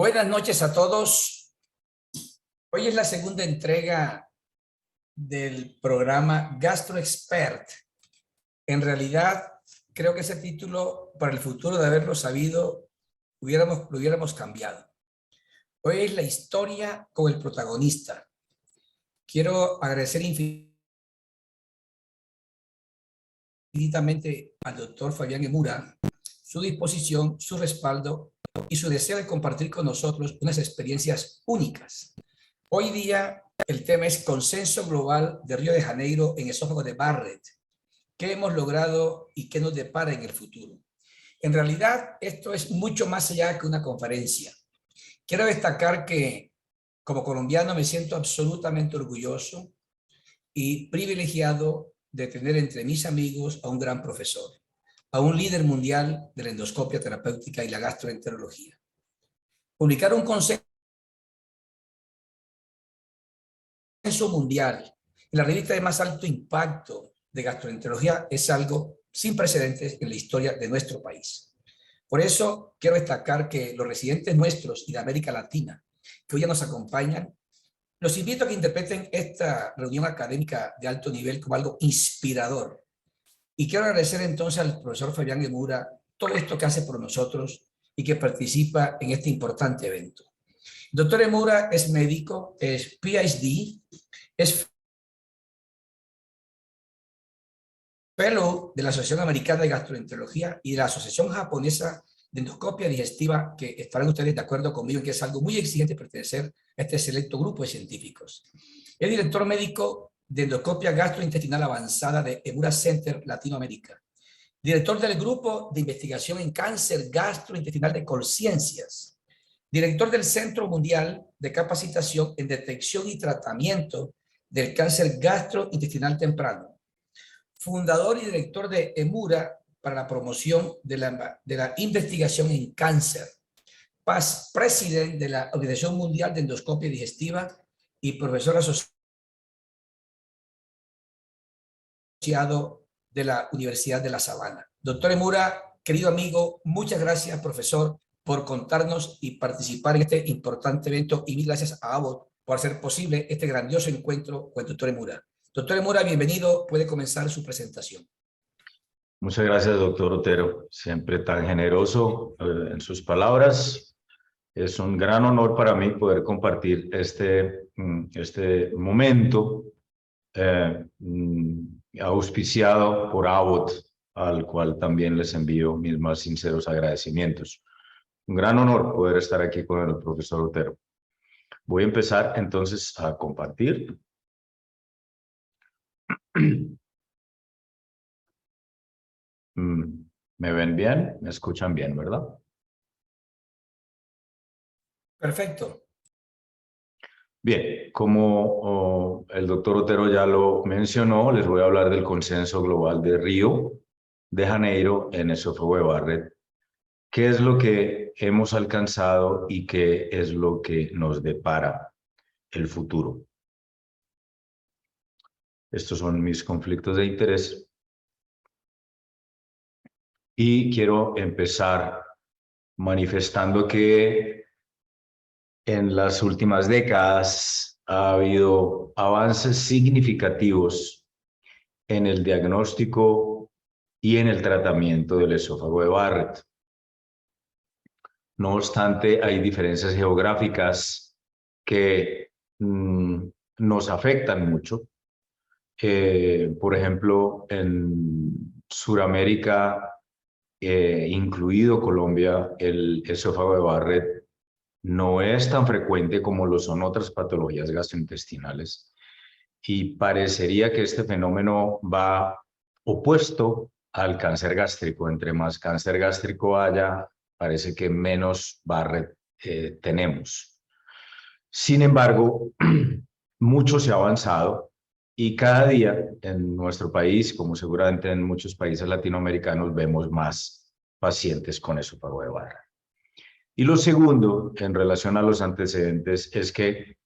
Buenas noches a todos. Hoy es la segunda entrega del programa GastroExpert. En realidad, creo que ese título, para el futuro de haberlo sabido, lo hubiéramos cambiado. Hoy es la historia con el protagonista. Quiero agradecer infinitamente al doctor Fabián Emura su disposición, su respaldo y su deseo de compartir con nosotros unas experiencias únicas. Hoy día el tema es Consenso Global de Río de Janeiro en esófago de Barrett. ¿Qué hemos logrado y qué nos depara en el futuro? En realidad, esto es mucho más allá que una conferencia. Quiero destacar que como colombiano me siento absolutamente orgulloso y privilegiado de tener entre mis amigos a un gran profesor, a un líder mundial de la endoscopia terapéutica y la gastroenterología. Publicar un consenso mundial en la revista de más alto impacto de gastroenterología es algo sin precedentes en la historia de nuestro país. Por eso quiero destacar que los residentes nuestros y de América Latina que hoy ya nos acompañan, los invito a que interpreten esta reunión académica de alto nivel como algo inspirador. Y quiero agradecer entonces al profesor Fabián Emura todo esto que hace por nosotros y que participa en este importante evento. El doctor Emura es médico, es PhD, es fellow de la Asociación Americana de Gastroenterología y de la Asociación Japonesa de Endoscopia Digestiva, que estarán ustedes de acuerdo conmigo en que es algo muy exigente pertenecer a este selecto grupo de científicos. Es director médico de endoscopia gastrointestinal avanzada de Emura Center Latinoamérica, director del Grupo de Investigación en Cáncer Gastrointestinal de Colciencias, director del Centro Mundial de Capacitación en Detección y Tratamiento del Cáncer Gastrointestinal Temprano, fundador y director de Emura para la promoción de la investigación en cáncer, presidente de la Organización Mundial de Endoscopia Digestiva y profesor asociado de la Universidad de La Sabana. Doctor Emura, querido amigo, muchas gracias, profesor, por contarnos y participar en este importante evento, y mil gracias a Abbott por hacer posible este grandioso encuentro con el doctor Emura. Doctor Emura, bienvenido, puede comenzar su presentación. Muchas gracias, doctor Otero, siempre tan generoso en sus palabras. Es un gran honor para mí poder compartir este momento auspiciado por Abbott, al cual también les envío mis más sinceros agradecimientos. Un gran honor poder estar aquí con el profesor Otero. Voy a empezar entonces a compartir. ¿Me ven bien? ¿Me escuchan bien, verdad? Perfecto. Bien, como el doctor Otero ya lo mencionó, les voy a hablar del Consenso Global de Río de Janeiro en esófago de Barrett. ¿Qué es lo que hemos alcanzado y qué es lo que nos depara el futuro? Estos son mis conflictos de interés. Y quiero empezar manifestando que en las últimas décadas ha habido avances significativos en el diagnóstico y en el tratamiento del esófago de Barrett. No obstante, hay diferencias geográficas que nos afectan mucho. Por ejemplo, en Sudamérica, incluido Colombia, el esófago de Barrett no es tan frecuente como lo son otras patologías gastrointestinales, y parecería que este fenómeno va opuesto al cáncer gástrico. Entre más cáncer gástrico haya, parece que menos Barrett tenemos. Sin embargo, mucho se ha avanzado y cada día en nuestro país, como seguramente en muchos países latinoamericanos, vemos más pacientes con esófago de Barrett. Y lo segundo, en relación a los antecedentes, es que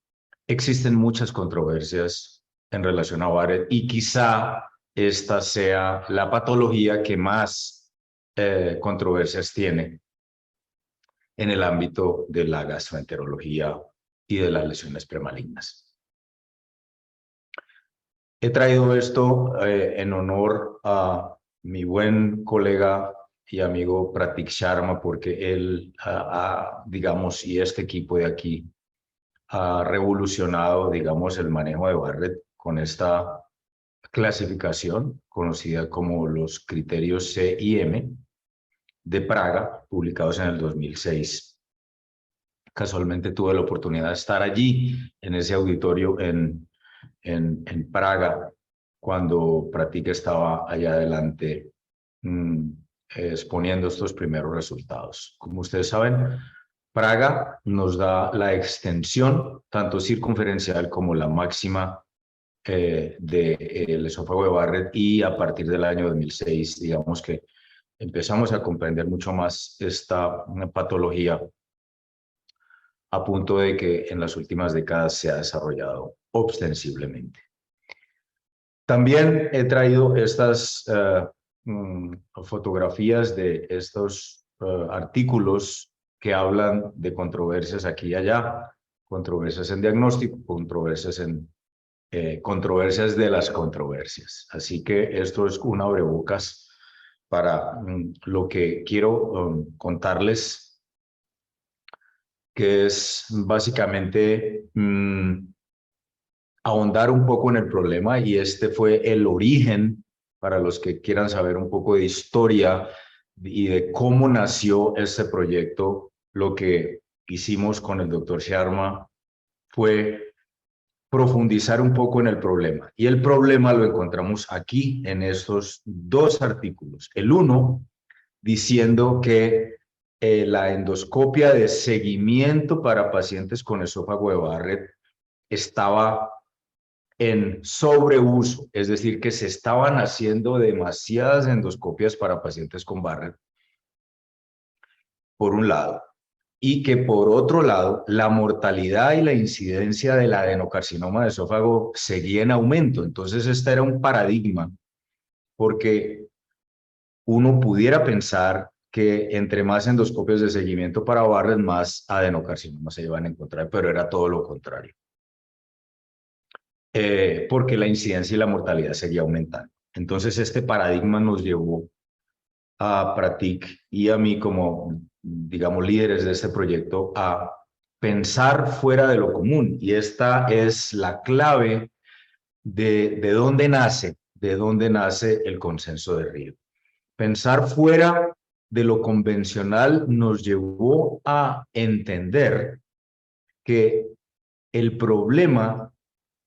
existen muchas controversias en relación a Barrett y quizá esta sea la patología que más controversias tiene. en el ámbito de la gastroenterología y de las lesiones premalignas. He traído esto en honor a mi buen colega y amigo Pratik Sharma, porque él, digamos, y este equipo de aquí ha revolucionado, digamos, el manejo de Barrett con esta clasificación conocida como los criterios C y M de Praga, publicados en el 2006. Casualmente tuve la oportunidad de estar allí, en ese auditorio en Praga, cuando Pratik estaba allá adelante exponiendo estos primeros resultados. Como ustedes saben, Praga nos da la extensión, tanto circunferencial como la máxima del esófago de Barrett, y a partir del año 2006, digamos que empezamos a comprender mucho más esta patología, a punto de que en las últimas décadas se ha desarrollado ostensiblemente. También he traído estas fotografías de estos artículos que hablan de controversias aquí y allá, controversias en diagnóstico, controversias de las controversias. Así que esto es un abrebocas para lo que quiero contarles, que es básicamente ahondar un poco en el problema, y este fue el origen, para los que quieran saber un poco de historia y de cómo nació este proyecto. Lo que hicimos con el doctor Sharma fue profundizar un poco en el problema, y el problema lo encontramos aquí en estos dos artículos. El uno diciendo que la endoscopia de seguimiento para pacientes con esófago de Barrett estaba en sobreuso, es decir, que se estaban haciendo demasiadas endoscopias para pacientes con Barrett, por un lado, y que por otro lado, la mortalidad y la incidencia del adenocarcinoma de esófago seguía en aumento. Entonces, este era un paradigma, porque uno pudiera pensar que entre más endoscopias de seguimiento para Barrett, más adenocarcinoma se iban a encontrar, pero era todo lo contrario. Porque la incidencia y la mortalidad seguía aumentando. Entonces, este paradigma nos llevó a Pratik y a mí, como, digamos, líderes de este proyecto, a pensar fuera de lo común. Y esta es la clave de dónde nace el consenso de Río. Pensar fuera de lo convencional nos llevó a entender que el problema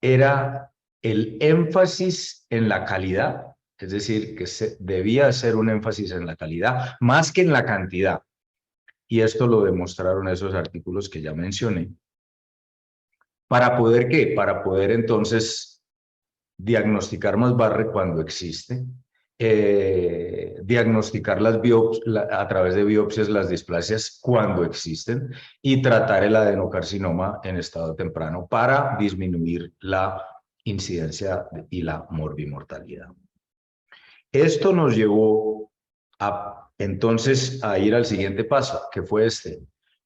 era el énfasis en la calidad, es decir, que debía hacer un énfasis en la calidad más que en la cantidad. Y esto lo demostraron esos artículos que ya mencioné. ¿Para poder qué? Para poder entonces diagnosticar más Barrett cuando existe, diagnosticar a través de biopsias las displasias cuando existen, y tratar el adenocarcinoma en estado temprano para disminuir la incidencia y la morbimortalidad. Esto nos llevó entonces a ir al siguiente paso, que fue este.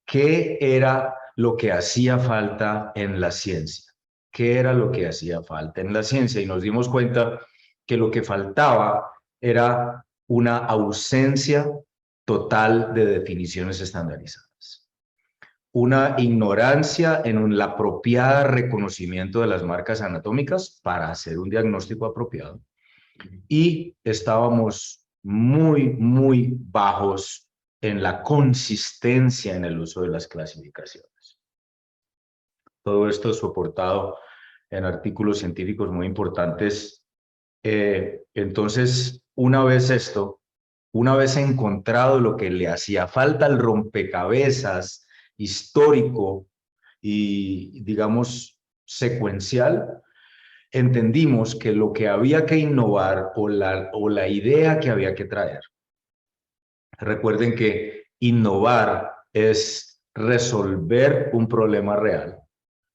¿Qué era lo que hacía falta en la ciencia? ¿Qué era lo que hacía falta en la ciencia? Y nos dimos cuenta que lo que faltaba era una ausencia total de definiciones estandarizadas, una ignorancia en el apropiado reconocimiento de las marcas anatómicas para hacer un diagnóstico apropiado, y estábamos muy bajos en la consistencia en el uso de las clasificaciones. Todo esto es soportado en artículos científicos muy importantes. Entonces, una vez encontrado lo que le hacía falta al rompecabezas histórico y, digamos, secuencial, entendimos que lo que había que innovar, o la idea que había que traer. Recuerden que innovar es resolver un problema real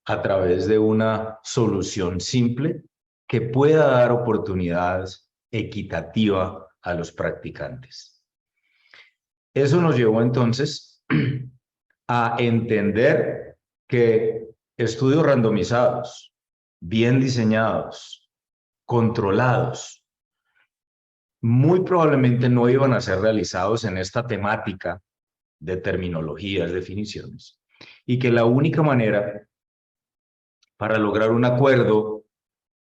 a través de una solución simple que pueda dar oportunidades equitativas a los practicantes. Eso nos llevó entonces a entender que estudios randomizados, bien diseñados, controlados, muy probablemente no iban a ser realizados en esta temática de terminologías, definiciones, y que la única manera para lograr un acuerdo,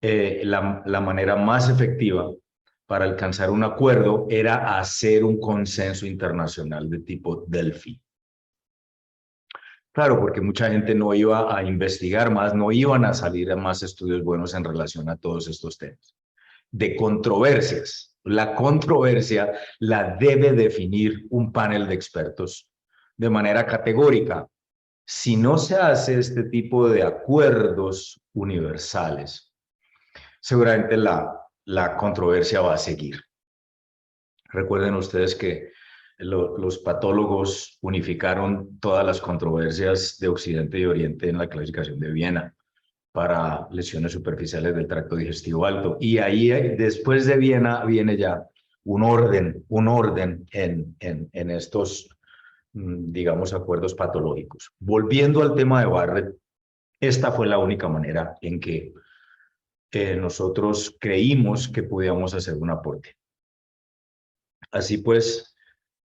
la manera más efectiva para alcanzar un acuerdo era hacer un consenso internacional de tipo Delphi. Claro, porque mucha gente no iba a investigar más, no iban a salir más estudios buenos en relación a todos estos temas. De controversias. La controversia la debe definir un panel de expertos de manera categórica. Si no se hace este tipo de acuerdos universales, seguramente la controversia va a seguir. Recuerden ustedes que los patólogos unificaron todas las controversias de Occidente y Oriente en la clasificación de Viena para lesiones superficiales del tracto digestivo alto. Y ahí, después de Viena, viene ya un orden en estos, digamos, acuerdos patológicos. Volviendo al tema de Barrett, esta fue la única manera en que nosotros creímos que podíamos hacer un aporte. Así pues,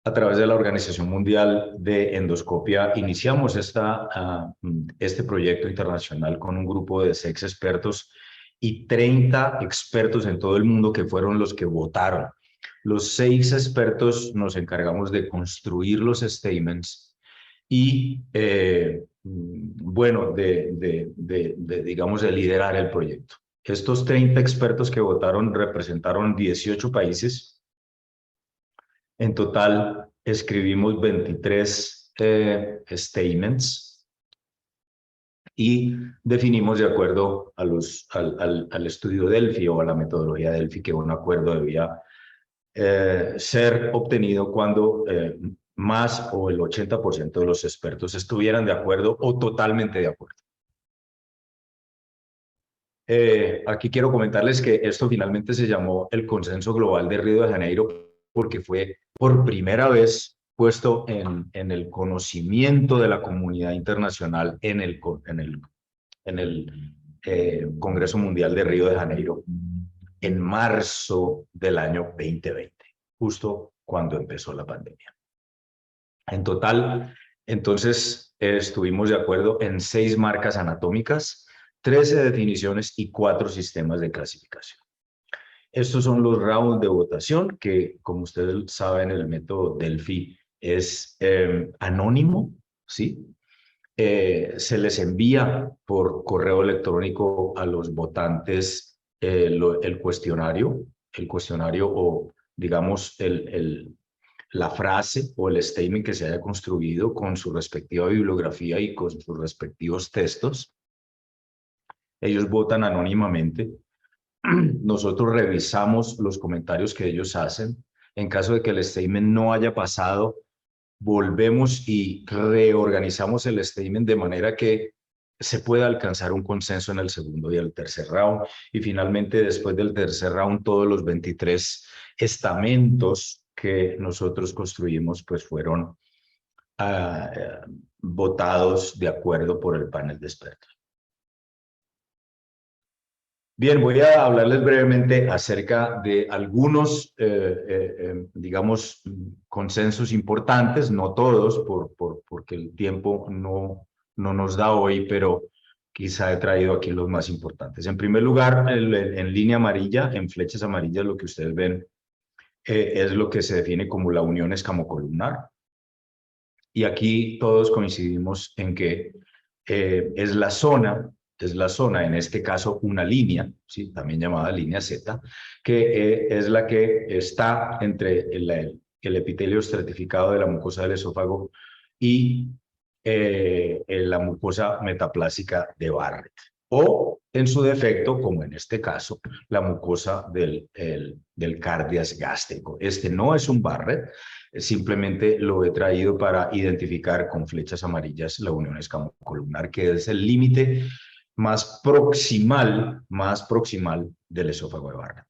a través de la Organización Mundial de Endoscopia, iniciamos este proyecto internacional con un grupo de 6 expertos y 30 expertos en todo el mundo que fueron los que votaron. Los 6 expertos nos encargamos de construir los statements y, bueno, digamos, de liderar el proyecto. Estos 30 expertos que votaron representaron 18 países. En total, escribimos 23 statements y definimos de acuerdo a al estudio Delphi o a la metodología Delphi que un acuerdo debía ser obtenido cuando más o el 80% de los expertos estuvieran de acuerdo o totalmente de acuerdo. Aquí quiero comentarles que esto finalmente se llamó el Consenso Global de Río de Janeiro porque fue por primera vez puesto en el conocimiento de la comunidad internacional en el Congreso Mundial de Río de Janeiro en marzo del año 2020, justo cuando empezó la pandemia. En total, entonces, estuvimos de acuerdo en 6 marcas anatómicas, 13 definiciones y 4 sistemas de clasificación. Estos son los rounds de votación que, como ustedes saben, el método Delphi es anónimo, ¿sí? Se les envía por correo electrónico a los votantes el cuestionario o, digamos, la frase o el statement que se haya construido con su respectiva bibliografía y con sus respectivos textos. Ellos votan anónimamente. Nosotros revisamos los comentarios que ellos hacen. En caso de que el statement no haya pasado, volvemos y reorganizamos el statement de manera que se pueda alcanzar un consenso en el segundo y el tercer round. Y finalmente, después del tercer round, todos los 23 estamentos que nosotros construimos pues fueron votados de acuerdo por el panel de expertos. Bien, voy a hablarles brevemente acerca de algunos, digamos, consensos importantes, no todos, porque el tiempo no nos da hoy, pero quizá he traído aquí los más importantes. En primer lugar, en línea amarilla, en flechas amarillas, lo que ustedes ven es lo que se define como la unión escamocolumnar. Y aquí todos coincidimos en que es la zona, en este caso una línea, ¿sí? También llamada línea Z, que es la que está entre el epitelio estratificado de la mucosa del esófago y la mucosa metaplásica de Barrett. O, en su defecto, como en este caso, la mucosa del cardias gástrico. Este no es un Barrett, simplemente lo he traído para identificar con flechas amarillas la unión escamocolumnar, que es el límite más proximal del esófago de Barrett.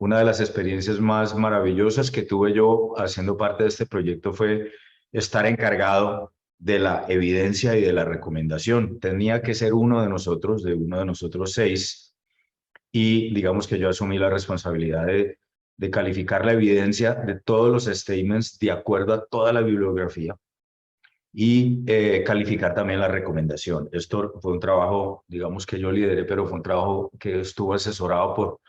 Una de las experiencias más maravillosas que tuve yo haciendo parte de este proyecto fue estar encargado de la evidencia y de la recomendación. Tenía que ser uno de nosotros 6, y digamos que yo asumí la responsabilidad de calificar la evidencia de todos los statements de acuerdo a toda la bibliografía y calificar también la recomendación. Esto fue un trabajo, digamos, que yo lideré, pero fue un trabajo que estuvo asesorado por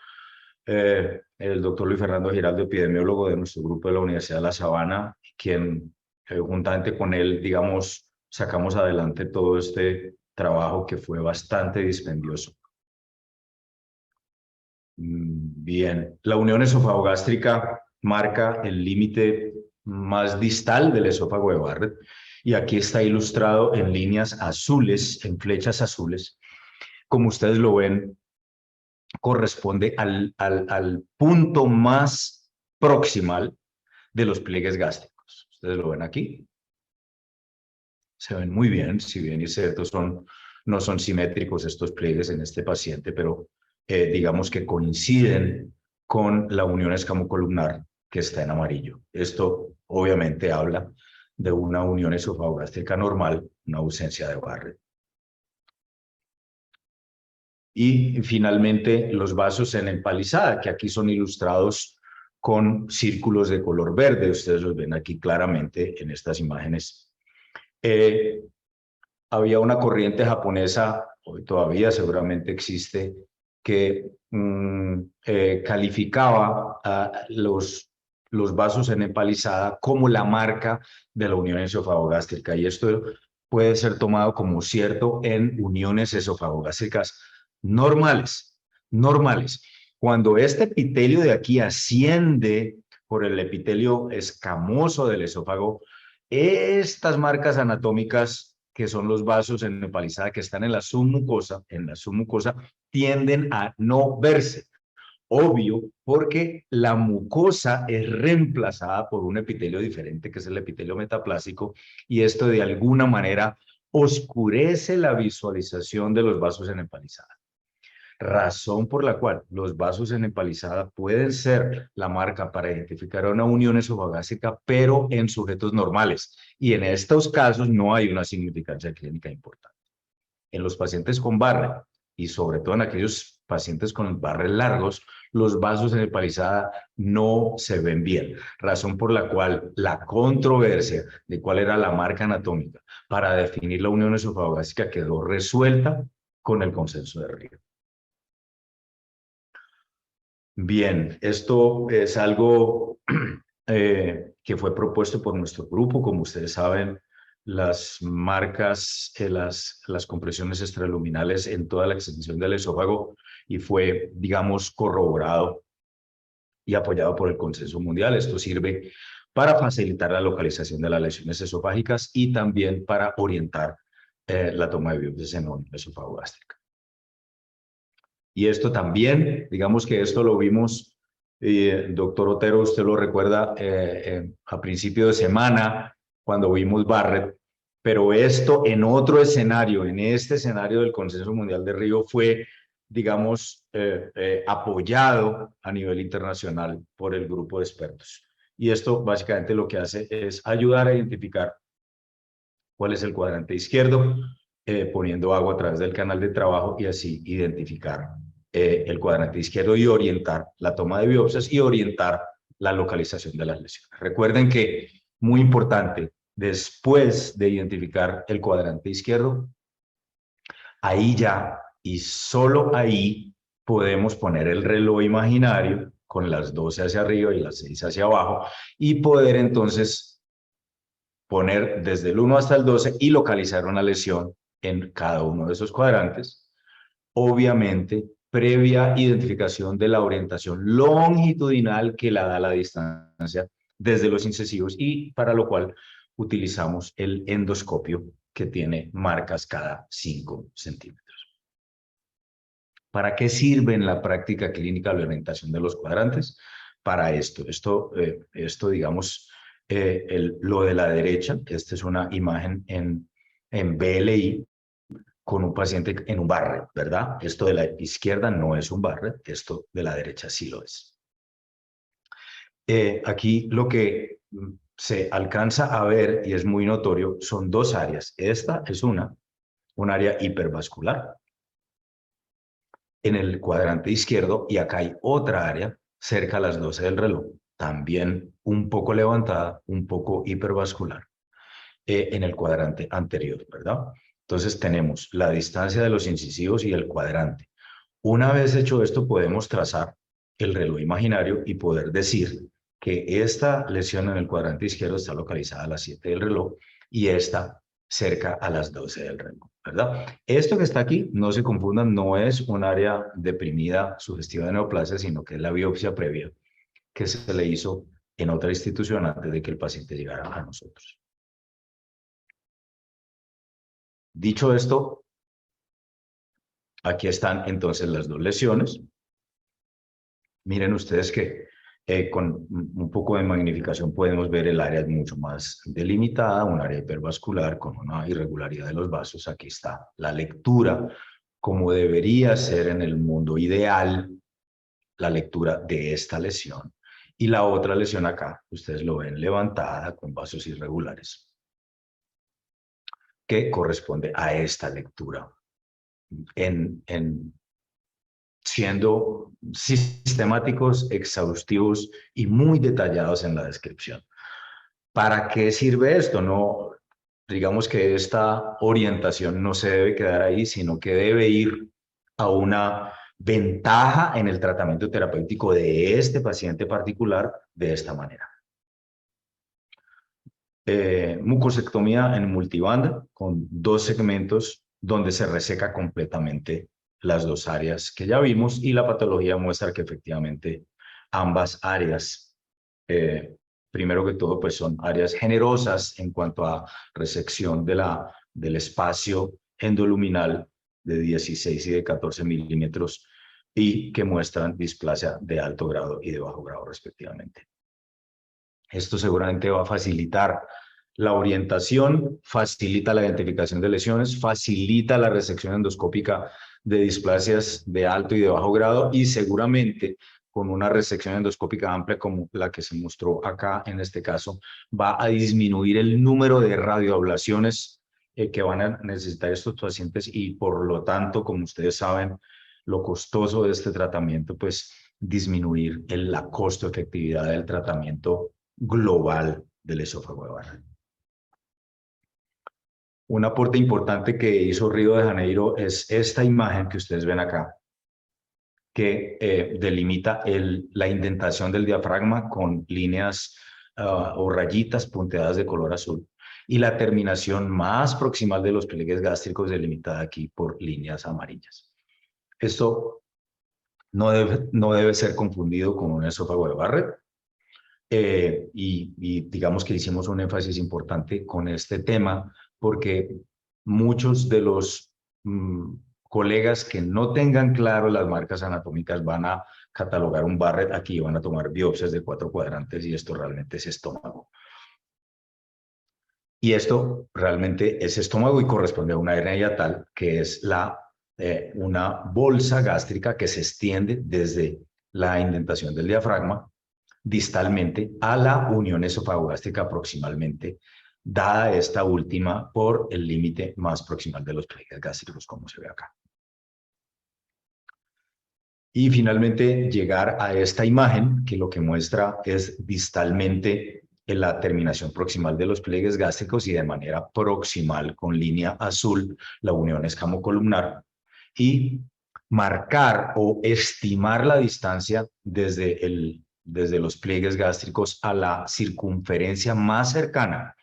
el doctor Luis Fernando Giraldo, epidemiólogo de nuestro grupo de la Universidad de La Sabana, quien juntamente con él, digamos, sacamos adelante todo este trabajo que fue bastante dispendioso. Bien, la unión esofagogástrica marca el límite más distal del esófago de Barrett, y aquí está ilustrado en líneas azules, en flechas azules. Como ustedes lo ven, corresponde al punto más proximal de los pliegues gástricos. Ustedes lo ven aquí. Se ven muy bien, si bien es cierto, no son simétricos estos pliegues en este paciente, pero digamos que coinciden con la unión escamocolumnar que está en amarillo. Esto obviamente habla de una unión esofagogástrica normal, una ausencia de Barrett. Y finalmente los vasos en empalizada, que aquí son ilustrados con círculos de color verde. Ustedes los ven aquí claramente en estas imágenes. Había una corriente japonesa, hoy todavía seguramente existe, que calificaba a los vasos en empalizada como la marca de la unión esofagogástrica, y esto puede ser tomado como cierto en uniones esofagogástricas normales. Cuando este epitelio de aquí asciende por el epitelio escamoso del esófago, estas marcas anatómicas, que son los vasos en empalizada que están en la submucosa, tienden a no verse. Obvio, porque la mucosa es reemplazada por un epitelio diferente, que es el epitelio metaplásico, y esto de alguna manera oscurece la visualización de los vasos en empalizada. Razón por la cual los vasos en empalizada pueden ser la marca para identificar una unión esofagástrica, pero en sujetos normales. Y en estos casos no hay una significancia clínica importante. En los pacientes con Barrett, y sobre todo en aquellos pacientes con Barrett largos, los vasos en empalizada no se ven bien. Razón por la cual la controversia de cuál era la marca anatómica para definir la unión esofagástrica quedó resuelta con el consenso de Río. Bien, esto es algo que fue propuesto por nuestro grupo. Como ustedes saben, las marcas, las compresiones extraluminales en toda la extensión del esófago, y fue, digamos, corroborado y apoyado por el consenso mundial. Esto sirve para facilitar la localización de las lesiones esofágicas y también para orientar la toma de biopsias en la unión esofagogástrica. Y esto también, digamos que esto lo vimos, doctor Otero, usted lo recuerda a principio de semana, cuando vimos Barrett, pero esto en otro escenario, en este escenario del Consenso Mundial de Río, fue, digamos, apoyado a nivel internacional por el grupo de expertos. Y esto básicamente lo que hace es ayudar a identificar cuál es el cuadrante izquierdo, poniendo agua a través del canal de trabajo, y así identificar el cuadrante izquierdo y orientar la toma de biopsias y orientar la localización de las lesiones. Recuerden que, muy importante, después de identificar el cuadrante izquierdo, ahí ya y solo ahí podemos poner el reloj imaginario con las 12 hacia arriba y las 6 hacia abajo, y poder entonces poner desde el 1 hasta el 12 y localizar una lesión en cada uno de esos cuadrantes. Obviamente, previa identificación de la orientación longitudinal que la da la distancia desde los incisivos, y para lo cual utilizamos el endoscopio, que tiene marcas cada 5 centímetros. ¿Para qué sirve en la práctica clínica la orientación de los cuadrantes? Para esto, digamos, lo de la derecha, esta es una imagen en BLI con un paciente en un Barrett, ¿verdad? Esto de la izquierda no es un Barrett, esto de la derecha sí lo es. Aquí lo que se alcanza a ver, y es muy notorio, son dos áreas. Esta es un área hipervascular en el cuadrante izquierdo, y acá hay otra área cerca a las 12 del reloj, también un poco levantada, un poco hipervascular, en el cuadrante anterior, ¿verdad? Entonces tenemos la distancia de los incisivos y el cuadrante. Una vez hecho esto, podemos trazar el reloj imaginario y poder decir que esta lesión en el cuadrante izquierdo está localizada a las 7 del reloj y esta cerca a las 12 del reloj, ¿verdad? Esto que está aquí, no se confundan, no es un área deprimida sugestiva de neoplasia, sino que es la biopsia previa que se le hizo en otra institución antes de que el paciente llegara a nosotros. Dicho esto, aquí están entonces las dos lesiones. Miren ustedes que con un poco de magnificación podemos ver el área mucho más delimitada, un área hipervascular con una irregularidad de los vasos. Aquí está la lectura, como debería ser en el mundo ideal, la lectura de esta lesión. Y la otra lesión acá, ustedes lo ven levantada con vasos irregulares, que corresponde a esta lectura. Siendo sistemáticos, exhaustivos y muy detallados en la descripción. ¿Para qué sirve esto? No, digamos que esta orientación no se debe quedar ahí, sino que debe ir a una ventaja en el tratamiento terapéutico de este paciente particular de esta manera. Mucosectomía en multibanda con 2 segmentos donde se reseca completamente las 2 áreas que ya vimos, y la patología muestra que efectivamente ambas áreas, primero que todo, pues son áreas generosas en cuanto a resección del espacio endoluminal de 16 y de 14 milímetros, y que muestran displasia de alto grado y de bajo grado respectivamente. Esto seguramente va a facilitar la orientación, facilita la identificación de lesiones, facilita la resección endoscópica de displasias de alto y de bajo grado, y seguramente con una resección endoscópica amplia como la que se mostró acá en este caso, va a disminuir el número de radioablaciones que van a necesitar estos pacientes, y por lo tanto, como ustedes saben, lo costoso de este tratamiento, pues disminuir la costo-efectividad del tratamiento global del esófago de Barrett. Un aporte importante que hizo Río de Janeiro es esta imagen que ustedes ven acá, que delimita la indentación del diafragma con líneas o rayitas punteadas de color azul, y la terminación más proximal de los pliegues gástricos delimitada aquí por líneas amarillas. Esto no debe ser confundido con un esófago de Barrett. Y digamos que hicimos un énfasis importante con este tema porque muchos de los colegas que no tengan claro las marcas anatómicas van a catalogar un Barrett aquí, van a tomar biopsias de 4 cuadrantes, y esto realmente es estómago. Y esto realmente es estómago y corresponde a una hernia hiatal, que es una bolsa gástrica que se extiende desde la indentación del diafragma distalmente a la unión esofagogástrica proximalmente, dada esta última por el límite más proximal de los pliegues gástricos, como se ve acá. Y finalmente llegar a esta imagen que lo que muestra es distalmente en la terminación proximal de los pliegues gástricos y de manera proximal con línea azul la unión escamocolumnar, y marcar o estimar la distancia desde los pliegues gástricos a la circunferencia más cercana.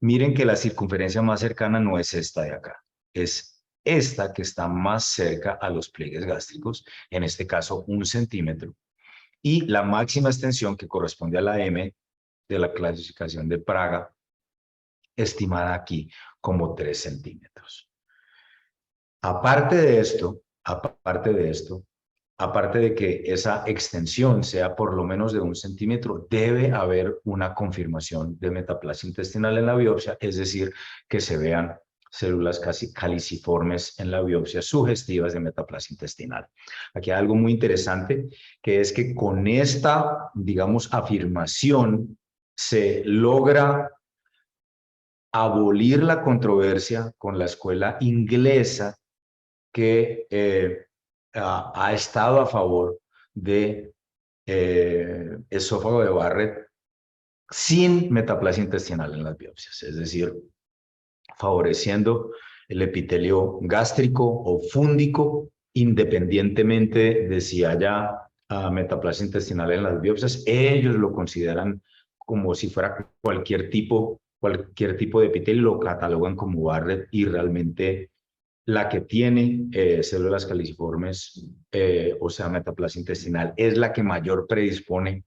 Miren que la circunferencia más cercana no es esta de acá, es esta que está más cerca a los pliegues gástricos, en este caso 1 centímetro, y la máxima extensión, que corresponde a la M de la clasificación de Praga, estimada aquí como 3 centímetros. Aparte de esto, aparte de que esa extensión sea por lo menos de 1 centímetro, debe haber una confirmación de metaplasia intestinal en la biopsia, es decir, que se vean células casi caliciformes en la biopsia sugestivas de metaplasia intestinal. Aquí hay algo muy interesante, que es que con esta, digamos, afirmación se logra abolir la controversia con la escuela inglesa que ha estado a favor de esófago de Barrett sin metaplasia intestinal en las biopsias, es decir, favoreciendo el epitelio gástrico o fúndico, independientemente de si haya metaplasia intestinal en las biopsias. Ellos lo consideran como si fuera cualquier tipo de epitelio, lo catalogan como Barrett, y realmente la que tiene células caliciformes, o sea, metaplasia intestinal, es la que mayor predispone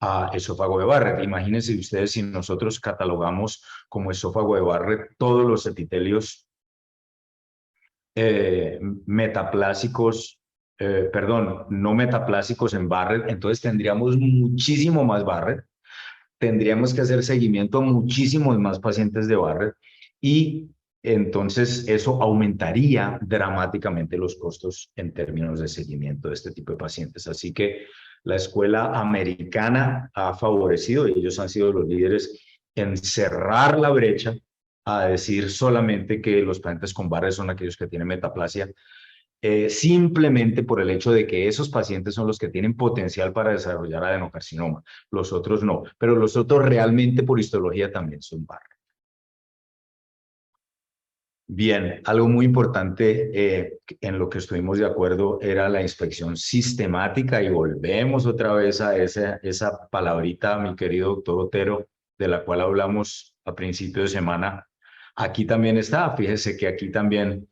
a esófago de Barrett. Imagínense ustedes si nosotros catalogamos como esófago de Barrett todos los epitelios metaplásicos, perdón, no metaplásicos en Barrett, entonces tendríamos muchísimo más Barrett, tendríamos que hacer seguimiento a muchísimos más pacientes de Barrett, y entonces eso aumentaría dramáticamente los costos en términos de seguimiento de este tipo de pacientes. Así que la escuela americana ha favorecido, y ellos han sido los líderes en cerrar la brecha a decir solamente que los pacientes con Barrett son aquellos que tienen metaplasia, simplemente por el hecho de que esos pacientes son los que tienen potencial para desarrollar adenocarcinoma. Los otros no, pero los otros realmente por histología también son Barrett. Bien, algo muy importante en lo que estuvimos de acuerdo era la inspección sistemática, y volvemos otra vez a esa palabrita, mi querido doctor Otero, de la cual hablamos a principio de semana. Aquí también está, fíjese que aquí también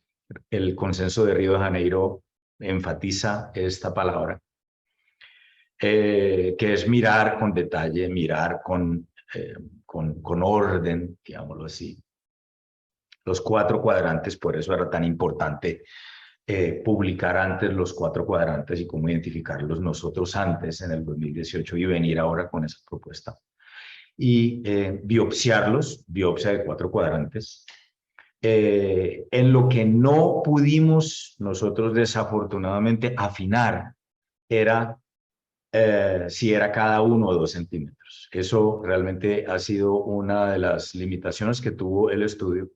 el consenso de Río de Janeiro enfatiza esta palabra, que es mirar con detalle, mirar con orden, digámoslo así. Los 4 cuadrantes, por eso era tan importante publicar antes los 4 cuadrantes y cómo identificarlos nosotros antes en el 2018 y venir ahora con esa propuesta. Y biopsiarlos, biopsia de 4 cuadrantes. En lo que no pudimos nosotros desafortunadamente afinar era si era cada 1 o 2 centímetros. Eso realmente ha sido una de las limitaciones que tuvo el estudio,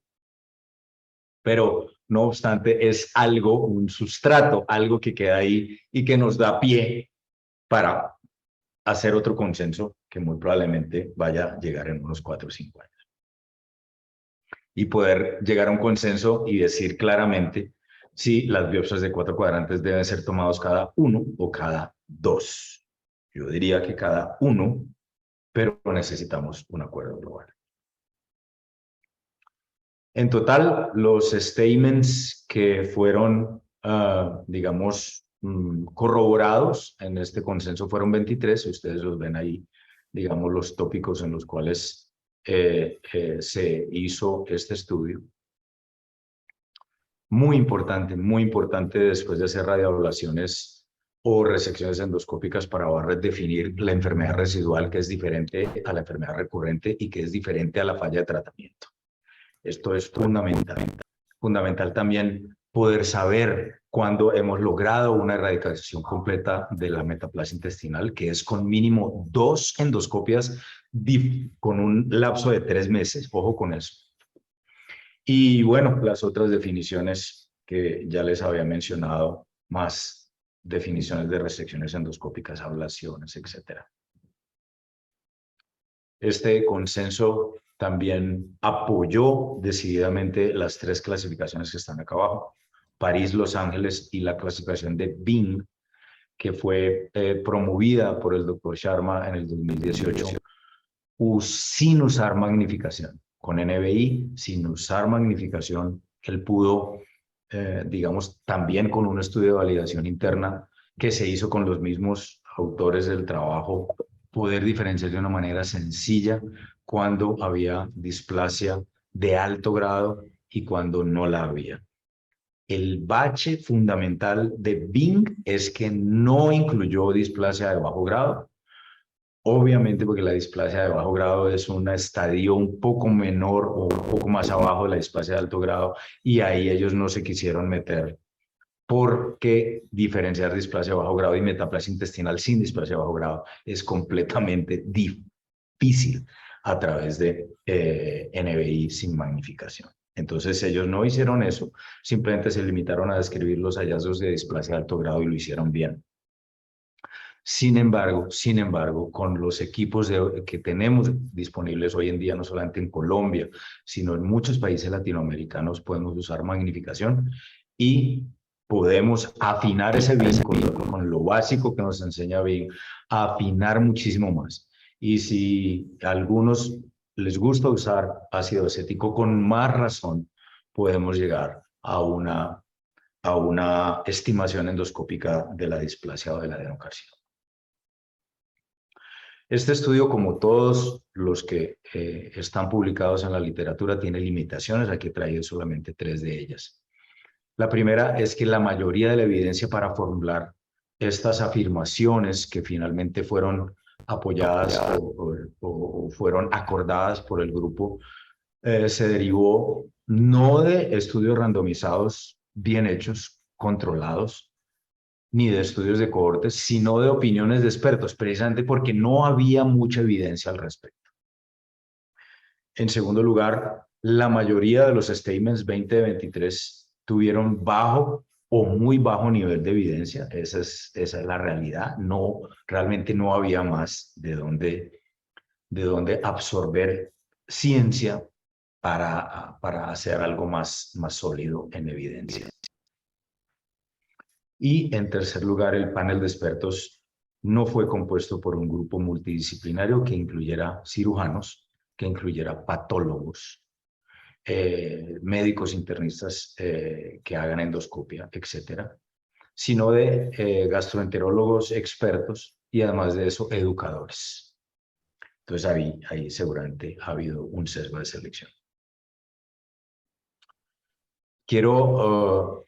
pero no obstante es algo, un sustrato, algo que queda ahí y que nos da pie para hacer otro consenso que muy probablemente vaya a llegar en unos 4 o 5 años. Y poder llegar a un consenso y decir claramente si las biopsias de 4 cuadrantes deben ser tomados cada 1 o cada 2. Yo diría que cada 1, pero necesitamos un acuerdo global. En total, los statements que fueron, digamos, corroborados en este consenso fueron 23. Ustedes los ven ahí, digamos, los tópicos en los cuales se hizo este estudio. Muy importante después de hacer radioablaciones o resecciones endoscópicas para Barrett, definir la enfermedad residual, que es diferente a la enfermedad recurrente y que es diferente a la falla de tratamiento. Esto es fundamental. Fundamental también poder saber cuándo hemos logrado una erradicación completa de la metaplasia intestinal, que es con mínimo 2 endoscopias con un lapso de 3 meses. Ojo con eso. Y bueno, las otras definiciones que ya les había mencionado, más definiciones de resecciones endoscópicas, ablaciones, etc. Este consenso también apoyó decididamente las 3 clasificaciones que están acá abajo: París, Los Ángeles y la clasificación de Bing, que fue promovida por el doctor Sharma en el 2018, sin usar magnificación. Con NBI, sin usar magnificación, él pudo, digamos, también con un estudio de validación interna que se hizo con los mismos autores del trabajo, poder diferenciar de una manera sencilla cuando había displasia de alto grado y cuando no la había. El bache fundamental de Bing es que no incluyó displasia de bajo grado, obviamente porque la displasia de bajo grado es un estadio un poco menor o un poco más abajo de la displasia de alto grado, y ahí ellos no se quisieron meter, porque diferenciar displasia de bajo grado y metaplasia intestinal sin displasia de bajo grado es completamente difícil a través de NBI sin magnificación. Entonces ellos no hicieron eso, simplemente se limitaron a describir los hallazgos de displasia de alto grado y lo hicieron bien. Sin embargo, con los equipos que tenemos disponibles hoy en día, no solamente en Colombia, sino en muchos países latinoamericanos, podemos usar magnificación y podemos afinar ese BIM con lo básico que nos enseña BIM, afinar muchísimo más. Y si a algunos les gusta usar ácido acético, con más razón podemos llegar a una estimación endoscópica de la displasia o del adenocarcinoma. Este estudio, como todos los que están publicados en la literatura, tiene limitaciones. Aquí he traído solamente 3 de ellas. La primera es que la mayoría de la evidencia para formular estas afirmaciones que finalmente fueron apoyadas o fueron acordadas por el grupo se derivó no de estudios randomizados bien hechos, controlados, ni de estudios de cohortes, sino de opiniones de expertos, precisamente porque no había mucha evidencia al respecto. En segundo lugar, la mayoría de los statements 20 de 23 tuvieron bajo o muy bajo nivel de evidencia. Esa es la realidad. No, realmente no había más de dónde absorber ciencia para hacer algo más sólido en evidencia. Y en tercer lugar, el panel de expertos no fue compuesto por un grupo multidisciplinario que incluyera cirujanos, que incluyera patólogos, médicos internistas que hagan endoscopia, etcétera, sino de gastroenterólogos expertos y además de eso, educadores. Entonces ahí seguramente ha habido un sesgo de selección. Quiero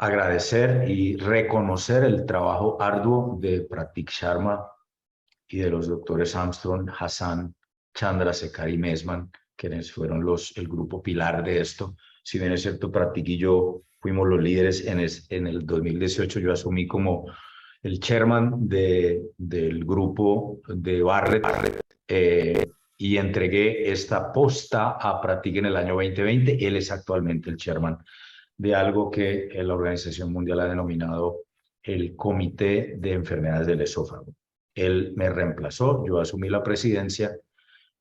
agradecer y reconocer el trabajo arduo de Pratik Sharma y de los doctores Armstrong, Hassan, Chandrasekhar y Mesman, quienes fueron el grupo pilar de esto. Si bien es cierto, Pratik y yo fuimos los líderes en el 2018, yo asumí como el chairman del grupo de Barrett y entregué esta posta a Pratik en el año 2020. Él es actualmente el chairman de algo que la Organización Mundial ha denominado el Comité de Enfermedades del Esófago. Él me reemplazó, yo asumí la presidencia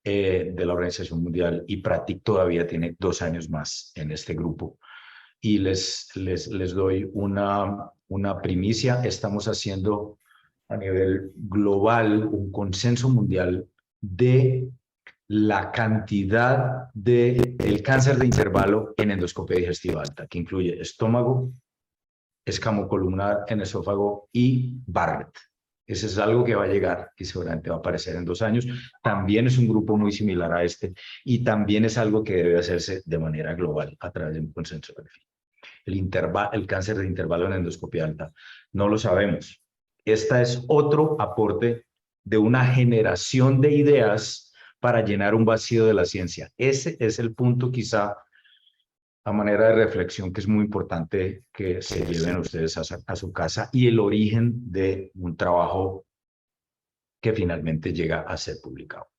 de la Organización Mundial y Pratik todavía tiene 2 años más en este grupo. Y les doy una primicia. Estamos haciendo a nivel global un consenso mundial de la cantidad del cáncer de intervalo en endoscopia digestiva alta, que incluye estómago, escamo columnar en esófago y Barrett. Ese es algo que va a llegar y seguramente va a aparecer en 2 años. También es un grupo muy similar a este y también es algo que debe hacerse de manera global a través de un consenso de perfil. El cáncer de intervalo en endoscopia alta, no lo sabemos. Esta es otro aporte de una generación de ideas para llenar un vacío de la ciencia. Ese es el punto quizá a manera de reflexión que es muy importante que se lleven ustedes a su casa y el origen de un trabajo que finalmente llega a ser publicado.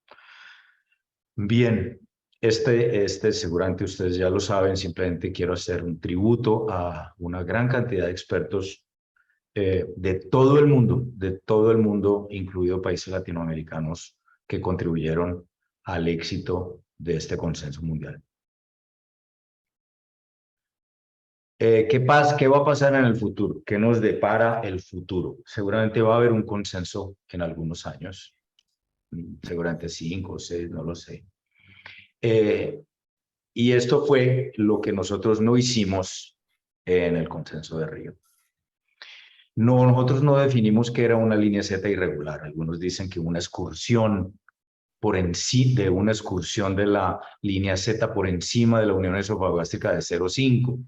Bien, seguramente ustedes ya lo saben, simplemente quiero hacer un tributo a una gran cantidad de expertos de todo el mundo, incluido países latinoamericanos, que contribuyeron al éxito de este consenso mundial. ¿Qué va a pasar en el futuro? ¿Qué nos depara el futuro? Seguramente va a haber un consenso en algunos años, seguramente 5 o 6, no lo sé. Y esto fue lo que nosotros no hicimos en el consenso de Río. No, nosotros no definimos que era una línea Z irregular. Algunos dicen que una excursión de una excursión de la línea Z por encima de la unión esofagogástrica de 0,5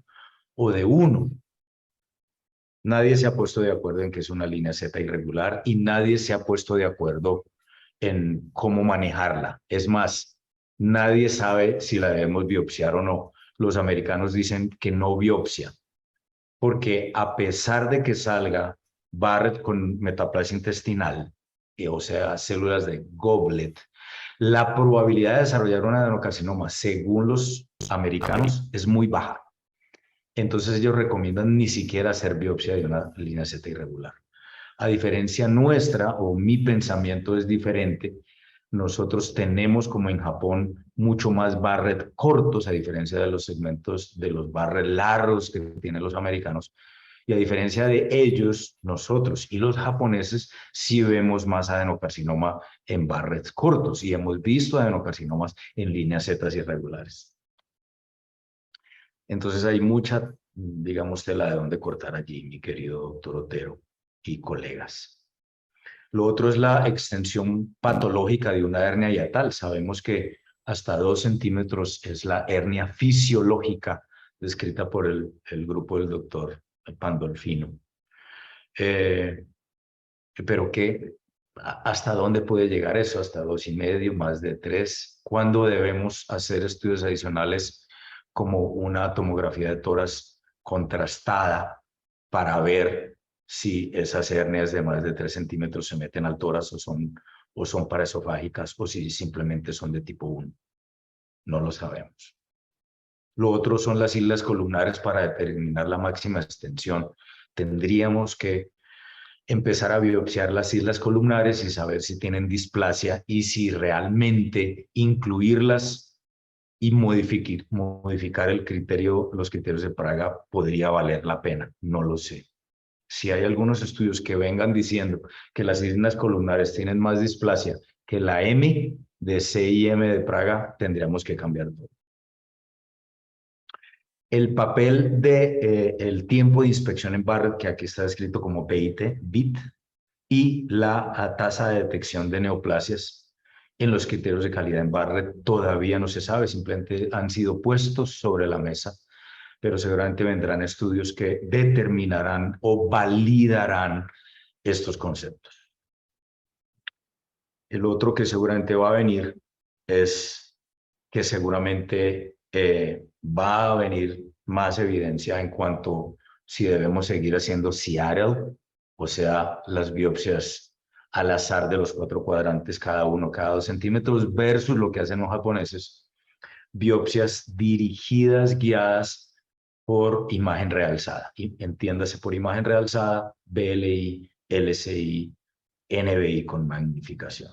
o de 1. Nadie se ha puesto de acuerdo en que es una línea Z irregular y nadie se ha puesto de acuerdo en cómo manejarla. Es más, nadie sabe si la debemos biopsiar o no. Los americanos dicen que no biopsia, porque a pesar de que salga Barrett con metaplasia intestinal, o sea, células de Goblet, la probabilidad de desarrollar un adenocarcinoma, según los americanos, es muy baja. Entonces ellos recomiendan ni siquiera hacer biopsia de una línea Z irregular. A diferencia nuestra, o mi pensamiento es diferente, nosotros tenemos, como en Japón, mucho más Barrett cortos, a diferencia de los segmentos de los Barrett largos que tienen los americanos. Y a diferencia de ellos, nosotros y los japoneses sí vemos más adenocarcinoma en Barrett cortos y hemos visto adenocarcinomas en líneas Z irregulares. Entonces hay mucha, digamos, tela de dónde cortar allí, mi querido doctor Otero y colegas. Lo otro es la extensión patológica de una hernia hiatal. Sabemos que hasta 2 centímetros es la hernia fisiológica descrita por el grupo del doctor Pandolfino. Pero ¿hasta dónde puede llegar eso? ¿Hasta 2,5, más de 3? ¿Cuándo debemos hacer estudios adicionales como una tomografía de tórax contrastada para ver si esas hernias de más de 3 centímetros se meten al tórax o son paraesofágicas o si simplemente son de tipo 1? No lo sabemos. Lo otro son las islas columnares para determinar la máxima extensión. Tendríamos que empezar a biopsiar las islas columnares y saber si tienen displasia y si realmente incluirlas y modificar los criterios de Praga podría valer la pena. No lo sé. Si hay algunos estudios que vengan diciendo que las islas columnares tienen más displasia que la M de CIM de Praga, tendríamos que cambiar todo. El papel de el tiempo de inspección en Barrett, que aquí está escrito como BIT, y la tasa de detección de neoplasias en los criterios de calidad en Barrett todavía no se sabe, simplemente han sido puestos sobre la mesa, pero seguramente vendrán estudios que determinarán o validarán estos conceptos. El otro que seguramente va a venir es que seguramente va a venir más evidencia en cuanto si debemos seguir haciendo Seattle, o sea, las biopsias al azar de los 4 cuadrantes, cada 2 centímetros, versus lo que hacen los japoneses, biopsias dirigidas, guiadas por imagen realzada. Y entiéndase por imagen realzada, BLI, LCI, NBI con magnificación.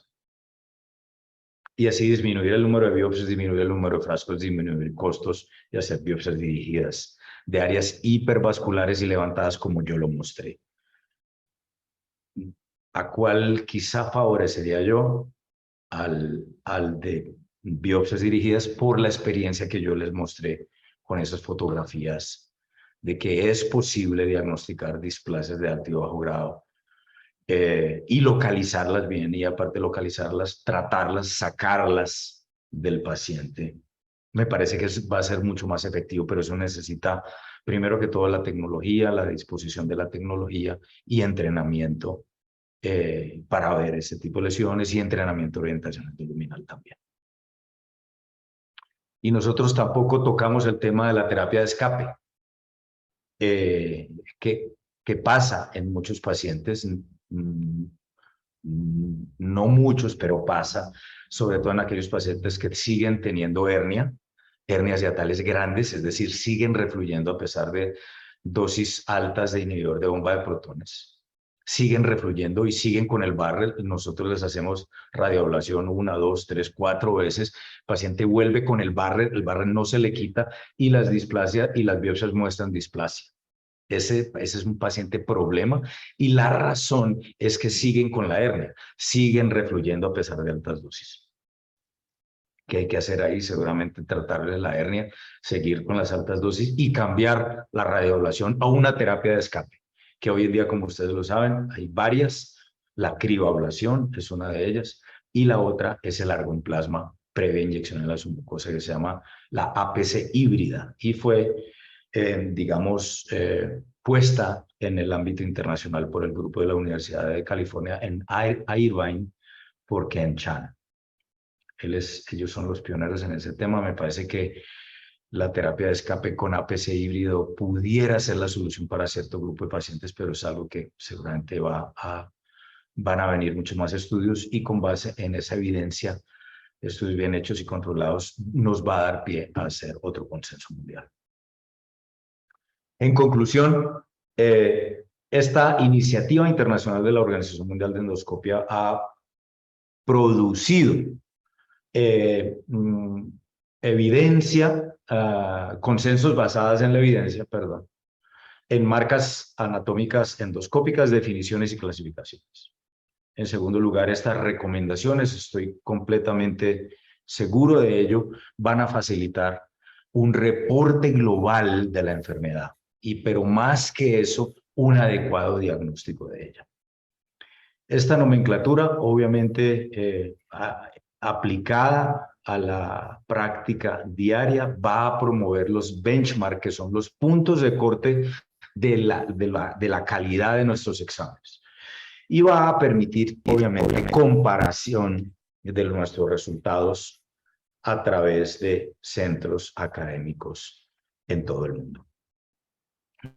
Y así disminuir el número de biopsias, disminuir el número de frascos, disminuir costos y hacer biopsias dirigidas de áreas hipervasculares y levantadas como yo lo mostré. ¿A cuál quizá favorecería yo? Al de biopsias dirigidas por la experiencia que yo les mostré con esas fotografías de que es posible diagnosticar displasias de alto y bajo grado y localizarlas bien, y aparte de localizarlas, tratarlas, sacarlas del paciente. Me parece que va a ser mucho más efectivo, pero eso necesita, primero que todo, la tecnología, la disposición de la tecnología y entrenamiento para ver ese tipo de lesiones y entrenamiento de orientación abdominal también. Y nosotros tampoco tocamos el tema de la terapia de escape. ¿Qué pasa en muchos pacientes? No muchos, pero pasa, sobre todo en aquellos pacientes que siguen teniendo hernias hiatales grandes, es decir, siguen refluyendo a pesar de dosis altas de inhibidor de bomba de protones. Siguen refluyendo y siguen con el Barrett. Nosotros les hacemos radioablación 1, 2, 3, 4 veces. El paciente vuelve con el Barrett no se le quita y las displasias y las biopsias muestran displasia. Ese es un paciente problema y la razón es que siguen con la hernia, siguen refluyendo a pesar de altas dosis. ¿Qué hay que hacer ahí? Seguramente tratarle la hernia, seguir con las altas dosis y cambiar la radioablación a una terapia de escape, que hoy en día, como ustedes lo saben, hay varias. La crioablación es una de ellas y la otra es el argoplasma previa inyección en la submucosa, que se llama la APC híbrida y fue digamos, puesta en el ámbito internacional por el grupo de la Universidad de California en Irvine por Ken Chan. Ellos son los pioneros en ese tema. Me parece que la terapia de escape con APC híbrido pudiera ser la solución para cierto grupo de pacientes, pero es algo que seguramente van a venir muchos más estudios y con base en esa evidencia estudios bien hechos y controlados, nos va a dar pie a hacer otro consenso mundial. En conclusión, esta iniciativa internacional de la Organización Mundial de Endoscopia ha producido evidencia, consensos basadas en la evidencia, perdón, en marcas anatómicas endoscópicas, definiciones y clasificaciones. En segundo lugar, estas recomendaciones, estoy completamente seguro de ello, van a facilitar un reporte global de la enfermedad, pero más que eso, un adecuado diagnóstico de ella. Esta nomenclatura, obviamente, aplicada a la práctica diaria, va a promover los benchmarks, que son los puntos de corte de la calidad de nuestros exámenes. Y va a permitir, obviamente, comparación de nuestros resultados a través de centros académicos en todo el mundo.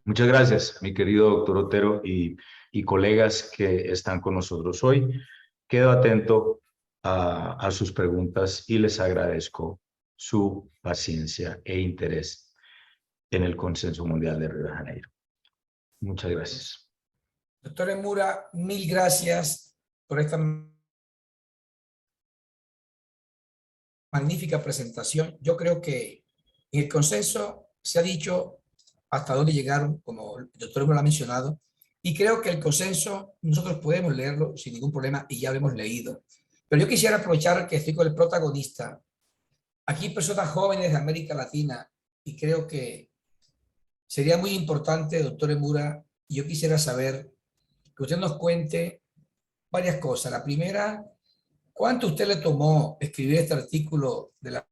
Muchas gracias, mi querido doctor Otero y colegas que están con nosotros hoy. Quedo atento a sus preguntas y les agradezco su paciencia e interés en el Consenso Mundial de Río de Janeiro. Muchas gracias. Doctor Emura, mil gracias por esta magnífica presentación. Yo creo que en el consenso se ha dicho hasta dónde llegaron, como el doctor Emura lo ha mencionado, y creo que el consenso nosotros podemos leerlo sin ningún problema y ya lo hemos leído. Pero yo quisiera aprovechar que estoy con el protagonista. Aquí hay personas jóvenes de América Latina y creo que sería muy importante, doctor Emura, y yo quisiera saber que usted nos cuente varias cosas. La primera, ¿cuánto usted le tomó escribir este artículo de la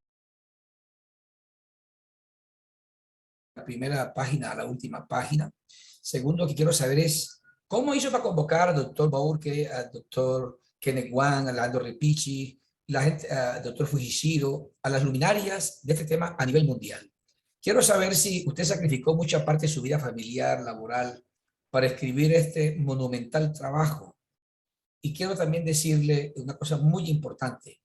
primera página a la última página? Segundo, que quiero saber es, ¿cómo hizo para convocar al doctor Bourque, al doctor Kenneth Wang, a Aldo Repici, la gente, al doctor Fujishiro, a las luminarias de este tema a nivel mundial? Quiero saber si usted sacrificó mucha parte de su vida familiar, laboral, para escribir este monumental trabajo. Y quiero también decirle una cosa muy importante.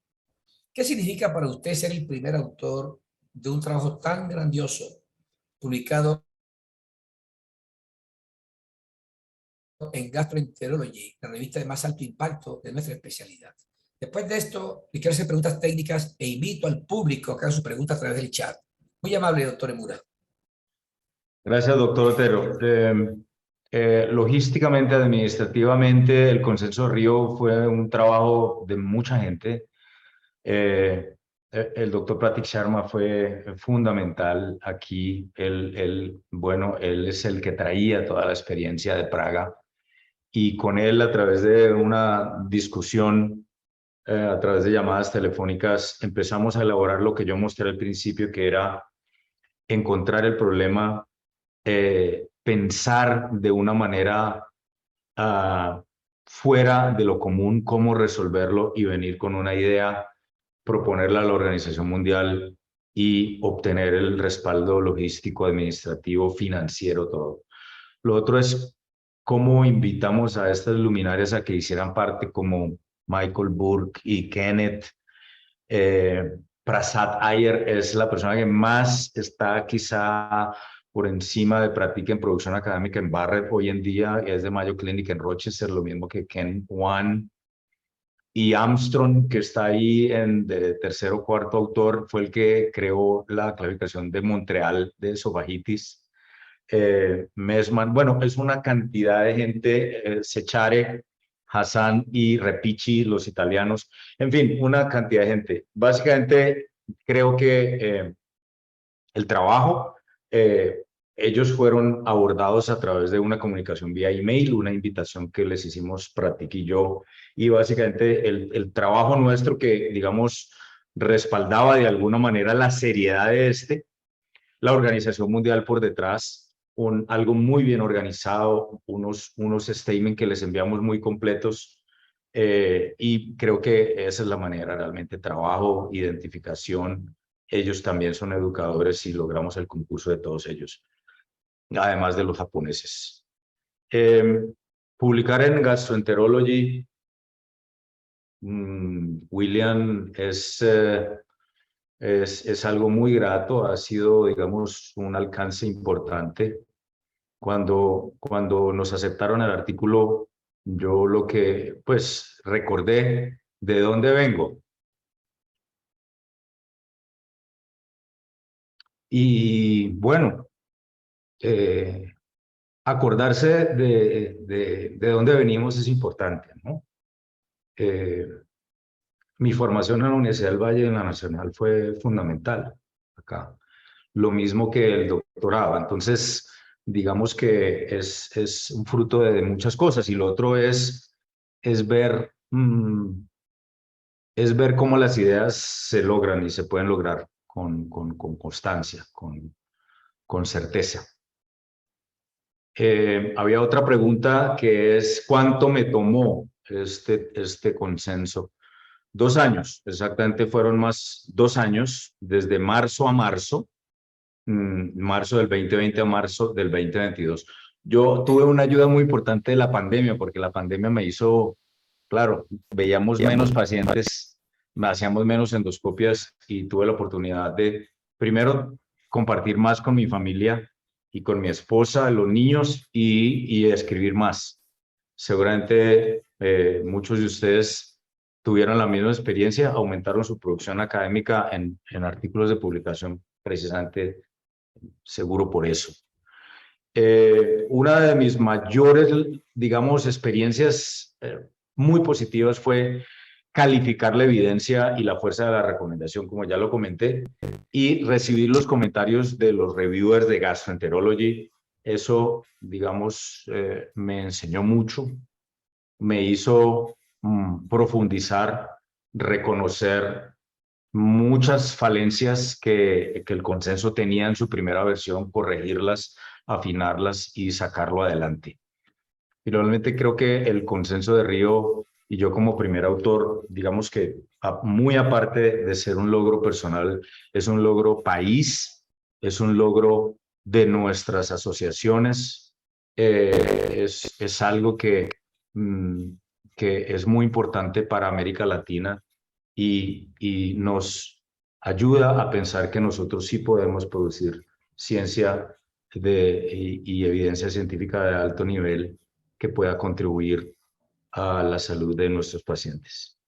¿Qué significa para usted ser el primer autor de un trabajo tan grandioso publicado en Gastroenterology, la revista de más alto impacto de nuestra especialidad? Después de esto, le quiero hacer preguntas técnicas e invito al público a que haga sus preguntas a través del chat. Muy amable, doctor Emura. Gracias, doctor Otero. Logísticamente, administrativamente, el Consenso Río fue un trabajo de mucha gente. El doctor Pratik Sharma fue fundamental aquí. Bueno, él es el que traía toda la experiencia de Praga y con él, a través de una discusión, a través de llamadas telefónicas, empezamos a elaborar lo que yo mostré al principio, que era encontrar el problema, pensar de una manera fuera de lo común, cómo resolverlo y venir con una idea, proponerla a la Organización Mundial y obtener el respaldo logístico, administrativo, financiero, todo. Lo otro es cómo invitamos a estas luminarias a que hicieran parte, como Michael Burke y Kenneth. Prasad Iyer es la persona que más está quizá por encima de Pratik en producción académica en Barrett hoy en día, es de Mayo Clinic en Rochester, lo mismo que Ken Wan. Y Armstrong, que está ahí de tercer o cuarto autor, fue el que creó la clasificación de Montreal de esofagitis. Messman, bueno, es una cantidad de gente, Secchare, Hassan y Repici, los italianos, en fin, una cantidad de gente. Básicamente, creo que el trabajo, ellos fueron abordados a través de una comunicación vía email, una invitación que les hicimos Pratik y yo, y básicamente el trabajo nuestro que, digamos, respaldaba de alguna manera la seriedad de la Organización Mundial por detrás, algo muy bien organizado, unos statements que les enviamos muy completos, y creo que esa es la manera realmente, trabajo, identificación. Ellos también son educadores y logramos el concurso de todos ellos, además de los japoneses. Publicar en Gastroenterology William, es algo muy grato, ha sido, digamos, un alcance importante. Cuando nos aceptaron el artículo, yo lo que, pues, recordé de dónde vengo. Y bueno, acordarse de dónde venimos es importante, ¿no? Mi formación en la Universidad del Valle y en la Nacional fue fundamental acá, lo mismo que el doctorado. Entonces, digamos que es un fruto de muchas cosas. Y lo otro es ver, es ver cómo las ideas se logran y se pueden lograr con constancia, con certeza. Había otra pregunta que es, ¿cuánto me tomó este consenso? 2 años, exactamente fueron más 2 años, desde marzo a marzo, marzo del 2020 a marzo del 2022. Yo tuve una ayuda muy importante de la pandemia, porque la pandemia me hizo, claro, veíamos menos pacientes, hacíamos menos endoscopias y tuve la oportunidad de, primero, compartir más con mi familia y con mi esposa, los niños y escribir más. Seguramente muchos de ustedes tuvieron la misma experiencia, aumentaron su producción académica en artículos de publicación precisamente, seguro por eso. Una de mis mayores, digamos, experiencias muy positivas fue calificar la evidencia y la fuerza de la recomendación, como ya lo comenté, y recibir los comentarios de los reviewers de Gastroenterology. Eso, digamos, me enseñó mucho, me hizo profundizar, reconocer muchas falencias que el consenso tenía en su primera versión, corregirlas, afinarlas y sacarlo adelante. Finalmente creo que el consenso de Río y yo como primer autor, digamos que muy aparte de ser un logro personal, es un logro país, es un logro de nuestras asociaciones, es algo que es muy importante para América Latina y nos ayuda a pensar que nosotros sí podemos producir ciencia y evidencia científica de alto nivel que pueda contribuir a la salud de nuestros pacientes.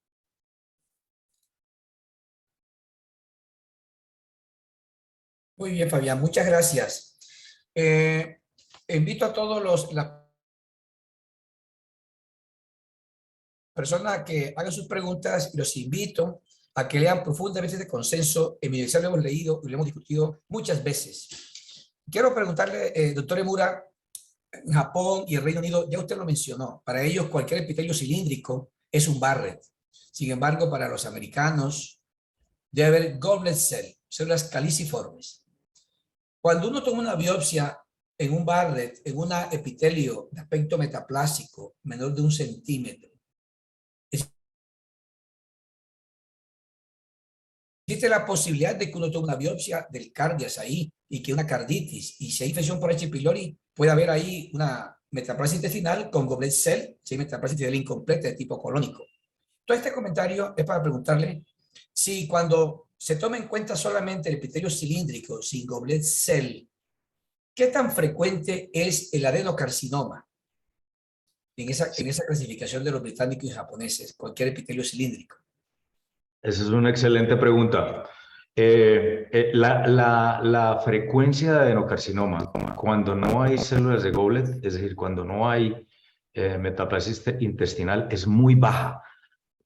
Muy bien, Fabián, muchas gracias. Invito a todas las personas a que hagan sus preguntas y los invito a que lean profundamente este consenso. En mi universidad lo hemos leído y lo hemos discutido muchas veces. Quiero preguntarle, doctor Emura, en Japón y el Reino Unido, ya usted lo mencionó, para ellos cualquier epitelio cilíndrico es un Barrett. Sin embargo, para los americanos debe haber goblet cell, células caliciformes. Cuando uno toma una biopsia en un Barrett, en un epitelio de aspecto metaplásico menor de 1 centímetro, existe la posibilidad de que uno tome una biopsia del cardias ahí y que una carditis, y si hay infección por H. pylori, puede haber ahí una metaplasia intestinal con goblet cell, si hay metaplasia intestinal incompleta de tipo colónico. Todo este comentario es para preguntarle si cuando se toma en cuenta solamente el epitelio cilíndrico sin goblet cell, ¿qué tan frecuente es el adenocarcinoma en esa clasificación de los británicos y japoneses, cualquier epitelio cilíndrico? Esa es una excelente pregunta. La frecuencia de adenocarcinoma, cuando no hay células de Goblet, es decir, cuando no hay metaplasia intestinal, es muy baja.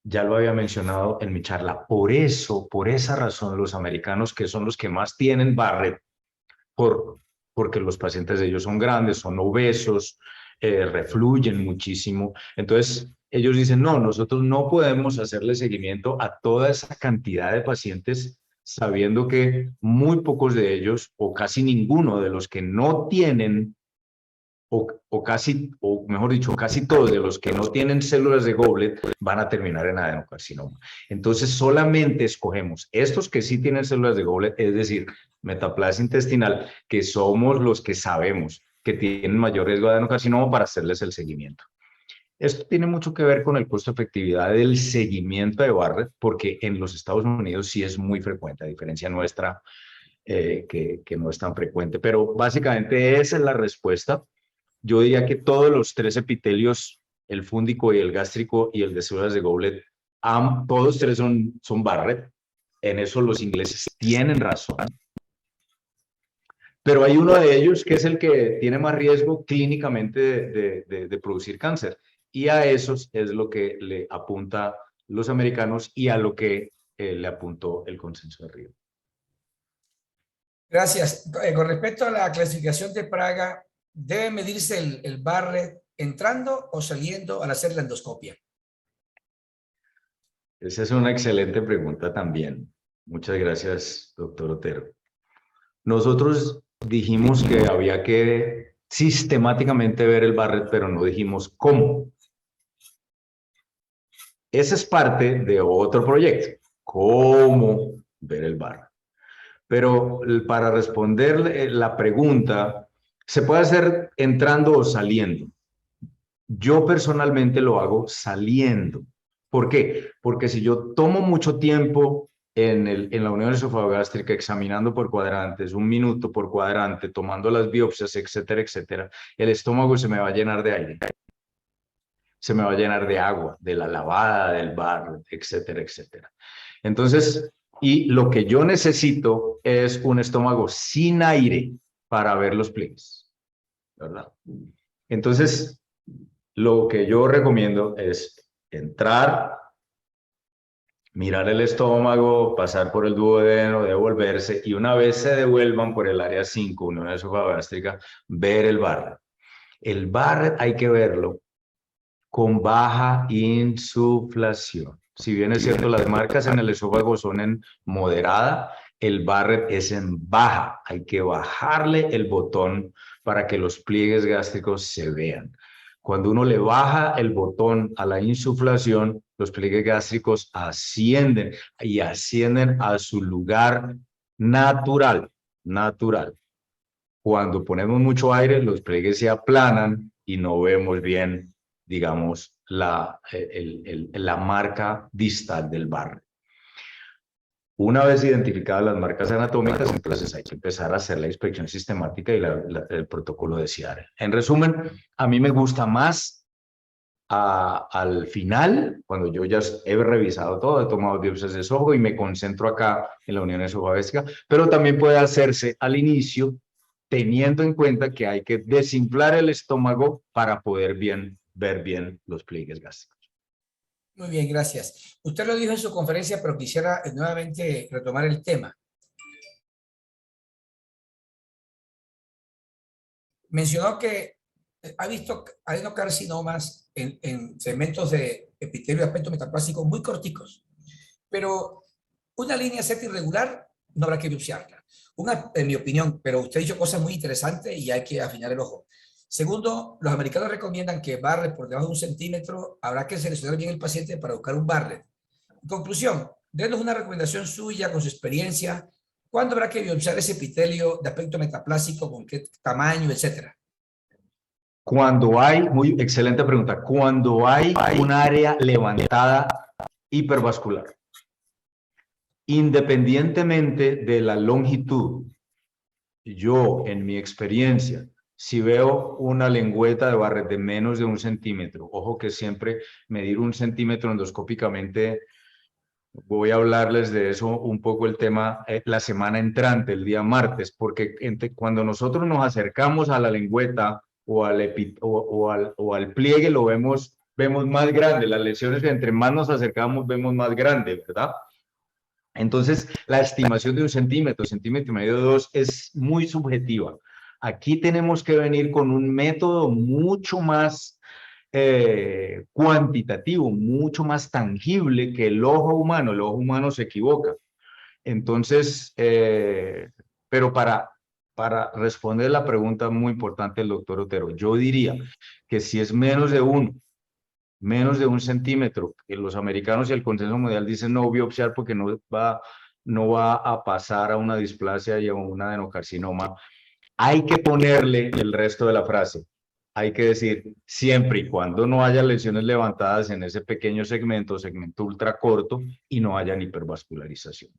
Ya lo había mencionado en mi charla. Por esa razón, los americanos, que son los que más tienen Barrett, porque los pacientes de ellos son grandes, son obesos, refluyen muchísimo. Entonces, ellos dicen, no, nosotros no podemos hacerle seguimiento a toda esa cantidad de pacientes sabiendo que muy pocos de ellos, o casi ninguno de los que no tienen, o mejor dicho, casi todos de los que no tienen células de Goblet van a terminar en adenocarcinoma. Entonces, solamente escogemos estos que sí tienen células de Goblet, es decir, metaplasia intestinal, que somos los que sabemos que tienen mayor riesgo de adenocarcinoma para hacerles el seguimiento. Esto tiene mucho que ver con el costo-efectividad del seguimiento de Barrett, porque en los Estados Unidos sí es muy frecuente, a diferencia nuestra, que no es tan frecuente. Pero básicamente esa es la respuesta. Yo diría que todos los tres epitelios, el fúndico y el gástrico y el de células de Goblet, todos tres son Barrett. En eso los ingleses tienen razón. Pero hay uno de ellos que es el que tiene más riesgo clínicamente de producir cáncer. Y a esos es lo que le apunta los americanos y a lo que le apuntó el consenso de Río. Gracias. Con respecto a la clasificación de Praga, ¿debe medirse el Barrett entrando o saliendo al hacer la endoscopia? Esa es una excelente pregunta también. Muchas gracias, doctor Otero. Nosotros dijimos que había que sistemáticamente ver el Barrett, pero no dijimos cómo. Esa es parte de otro proyecto, cómo ver el Barrett. Pero para responder la pregunta, se puede hacer entrando o saliendo. Yo personalmente lo hago saliendo. ¿Por qué? Porque si yo tomo mucho tiempo en la unión esofagogástrica examinando por cuadrantes, 1 minuto por cuadrante, tomando las biopsias, etcétera, etcétera, el estómago se me va a llenar de aire, se me va a llenar de agua, de la lavada del Barrett, etcétera, etcétera. Entonces, y lo que yo necesito es un estómago sin aire para ver los pliegues, ¿verdad? Entonces, lo que yo recomiendo es entrar, mirar el estómago, pasar por el duodeno, devolverse, y una vez se devuelvan por el área 5, unión esofagogástrica, ver el Barrett. El Barrett hay que verlo con baja insuflación. Si bien es cierto, las marcas en el esófago son en moderada, el Barrett es en baja. Hay que bajarle el botón para que los pliegues gástricos se vean. Cuando uno le baja el botón a la insuflación, los pliegues gástricos ascienden y ascienden a su lugar natural. Cuando ponemos mucho aire, los pliegues se aplanan y no vemos bien, digamos, la marca distal del Barrett. Una vez identificadas las marcas anatómicas, entonces hay que empezar a hacer la inspección sistemática y el protocolo de Ciare. En resumen, a mí me gusta más al final, cuando yo ya he revisado todo, he tomado biopsias de esófago y me concentro acá en la unión esofagástrica, pero también puede hacerse al inicio, teniendo en cuenta que hay que desinflar el estómago para poder ver bien los pliegues gástricos. Muy bien, gracias. Usted lo dijo en su conferencia, pero quisiera nuevamente retomar el tema. Mencionó que ha visto adenocarcinomas en segmentos de epitelio de aspecto metaplásico muy corticos, pero una línea Z irregular no habrá que biopsiarla. En mi opinión, pero usted ha dicho cosas muy interesantes y hay que afinar el ojo. Segundo, los americanos recomiendan que Barrett por debajo de 1 centímetro, habrá que seleccionar bien el paciente para buscar un Barrett. En conclusión, denos una recomendación suya con su experiencia. ¿Cuándo habrá que biopsiar ese epitelio de aspecto metaplásico, con qué tamaño, etcétera? Cuando hay, muy excelente pregunta, cuando hay un área levantada hipervascular, independientemente de la longitud, yo en mi experiencia, si veo una lengüeta de Barrett de menos de 1 centímetro, ojo que siempre medir 1 centímetro endoscópicamente, voy a hablarles de eso un poco el tema la semana entrante, el día martes, porque cuando nosotros nos acercamos a la lengüeta o al pliegue lo vemos más grande, las lesiones entre más nos acercamos vemos más grande, ¿verdad? Entonces, la estimación de 1 centímetro, centímetro y medio, 2, es muy subjetiva. Aquí tenemos que venir con un método mucho más cuantitativo, mucho más tangible que el ojo humano. El ojo humano se equivoca. Entonces, pero para responder la pregunta muy importante del doctor Otero, yo diría que si es menos de 1 centímetro, que los americanos y el consenso mundial dicen no biopsiar porque no va a pasar a una displasia y a un adenocarcinoma, hay que ponerle el resto de la frase. hay que decir, siempre y cuando no haya lesiones levantadas en ese pequeño segmento ultra corto y no hayan hipervascularización.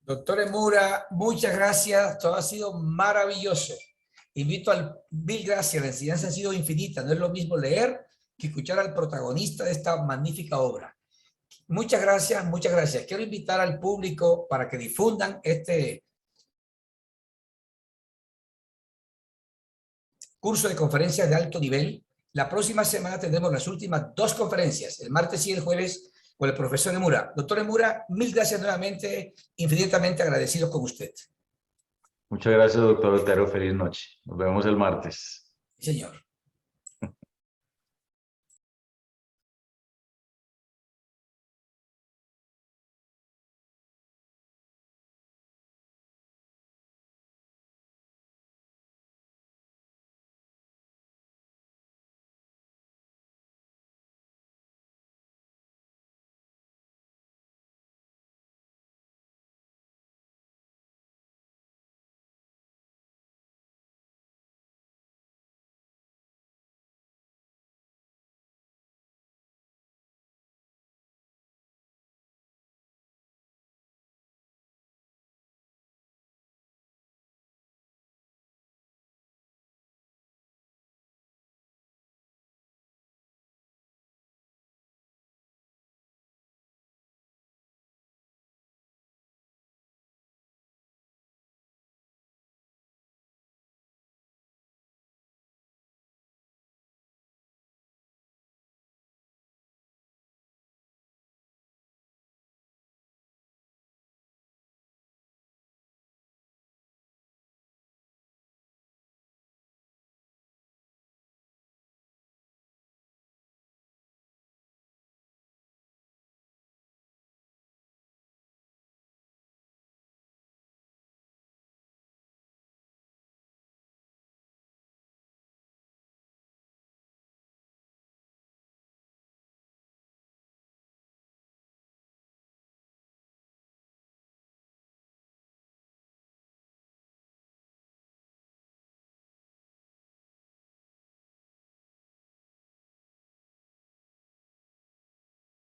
Doctor Emura, muchas gracias, todo ha sido maravilloso. Invito al Bill, gracias, la enseñanza ha sido infinita, no es lo mismo leer que escuchar al protagonista de esta magnífica obra. Muchas gracias, muchas gracias. Quiero invitar al público para que difundan este curso de conferencias de alto nivel. La próxima semana tendremos las últimas 2 conferencias, el martes y el jueves, con el profesor Emura. Doctor Emura, mil gracias nuevamente, infinitamente agradecido con usted. Muchas gracias, doctor Otero. Feliz noche. Nos vemos el martes. Sí, señor.